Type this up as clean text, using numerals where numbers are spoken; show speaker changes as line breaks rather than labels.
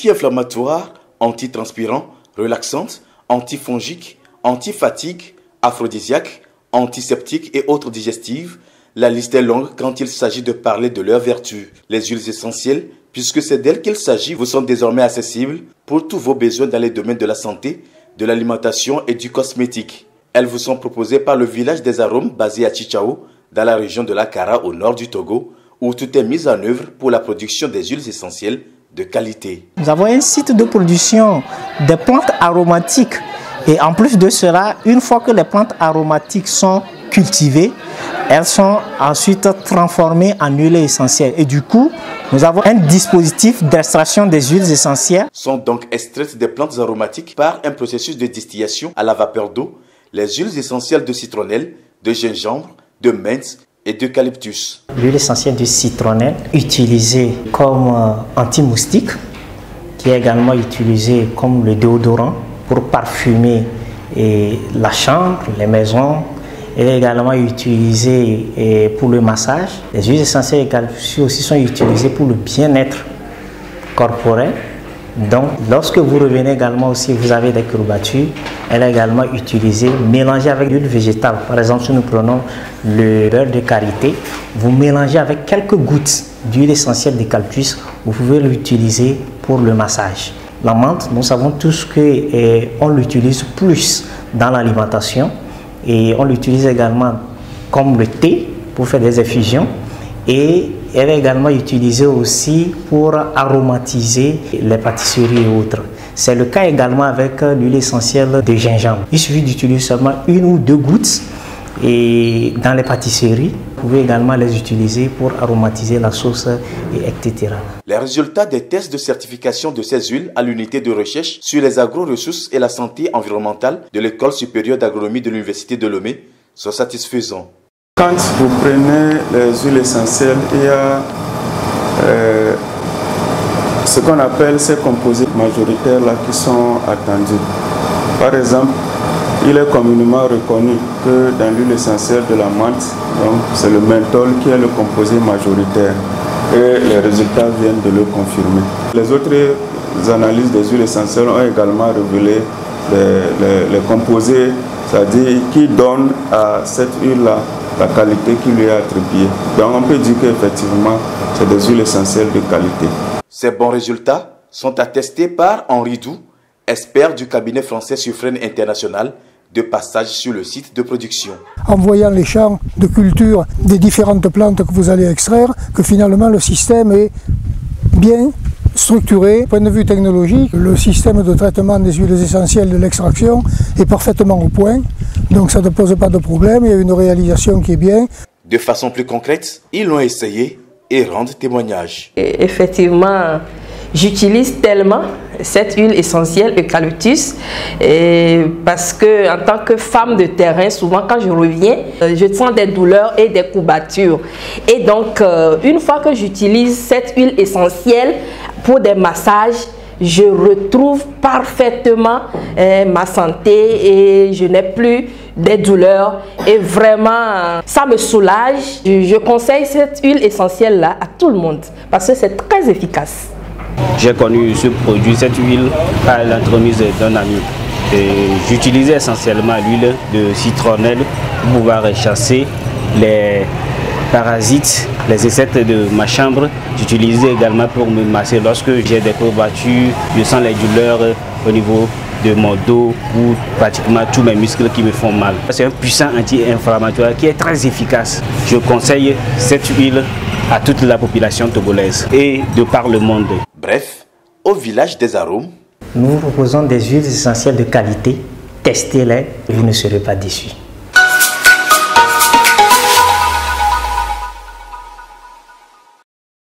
anti-inflammatoires, antitranspirants, relaxantes, antifongiques, anti-fatigue, aphrodisiaques, antiseptiques et autres digestives. La liste est longue quand il s'agit de parler de leurs vertus. Les huiles essentielles, puisque c'est d'elles qu'il s'agit, vous sont désormais accessibles pour tous vos besoins dans les domaines de la santé, de l'alimentation et du cosmétique. Elles vous sont proposées par le village des arômes basé à Chichao, dans la région de l'Akara au nord du Togo, où tout est mis en œuvre pour la production des huiles essentielles de qualité.
Nous avons un site de production des plantes aromatiques. Et en plus de cela, une fois que les plantes aromatiques sont cultivées, elles sont ensuite transformées en huiles essentielles. Et du coup, nous avons un dispositif d'extraction des huiles essentielles.
Sont donc extraites des plantes aromatiques par un processus de distillation à la vapeur d'eau, les huiles essentielles de citronnelle, de gingembre, de menthe et d'eucalyptus.
L'huile essentielle de citronnelle, utilisée comme anti-moustique, qui est également utilisée comme le déodorant pour parfumer la chambre, les maisons. Elle est également utilisée pour le massage. Les huiles essentielles d'eucalyptus aussi sont utilisées pour le bien-être corporel. Donc, lorsque vous revenez également aussi, vous avez des courbatures, elle est également utilisée, mélangée avec l'huile végétale. Par exemple, si nous prenons le beurre de karité, vous mélangez avec quelques gouttes d'huile essentielle d'eucalyptus, vous pouvez l'utiliser pour le massage. La menthe, nous savons tous qu'on l'utilise plus dans l'alimentation et on l'utilise également comme le thé pour faire des infusions et elle est également utilisée aussi pour aromatiser les pâtisseries et autres. C'est le cas également avec l'huile essentielle de gingembre. Il suffit d'utiliser seulement 1 ou 2 gouttes et dans les pâtisseries. Vous pouvez également les utiliser pour aromatiser la sauce, etc.
Les résultats des tests de certification de ces huiles à l'unité de recherche sur les agro-ressources et la santé environnementale de l'École supérieure d'agronomie de l'Université de Lomé sont satisfaisants.
Quand vous prenez les huiles essentielles, il y a ce qu'on appelle ces composés majoritaires là qui sont attendus. Par exemple, il est communément reconnu que dans l'huile essentielle de la menthe, c'est le menthol qui est le composé majoritaire et les résultats viennent de le confirmer. Les autres analyses des huiles essentielles ont également révélé les composés, c'est-à-dire qui donnent à cette huile-là la qualité qui lui est attribuée. Donc on peut dire qu'effectivement, c'est des huiles essentielles de qualité.
Ces bons résultats sont attestés par Henri Doux, expert du cabinet français Suffren International, de passage sur le site de production.
En voyant les champs de culture des différentes plantes que vous allez extraire, que finalement le système est bien structuré. Du point de vue technologique, le système de traitement des huiles essentielles de l'extraction est parfaitement au point, donc ça ne pose pas de problème, il y a une réalisation qui est bien.
De façon plus concrète, ils l'ont essayé et rendent témoignage.
Et effectivement, j'utilise tellement cette huile essentielle eucalyptus parce que en tant que femme de terrain, souvent quand je reviens, je sens des douleurs et des courbatures. Et donc, une fois que j'utilise cette huile essentielle pour des massages, je retrouve parfaitement ma santé et je n'ai plus des douleurs et vraiment ça me soulage. Je conseille cette huile essentielle là à tout le monde parce que c'est très efficace.
J'ai connu ce produit, cette huile, par l'entremise d'un ami. J'utilisais essentiellement l'huile de citronnelle pour pouvoir chasser les parasites, les insectes de ma chambre. J'utilisais également pour me masser lorsque j'ai des courbatures, je sens les douleurs au niveau de mon dos ou pratiquement tous mes muscles qui me font mal. C'est un puissant anti-inflammatoire qui est très efficace. Je conseille cette huile à toute la population togolaise et de par le monde.
Bref, au village des arômes,
nous vous proposons des huiles essentielles de qualité. Testez-les, vous ne serez pas déçus.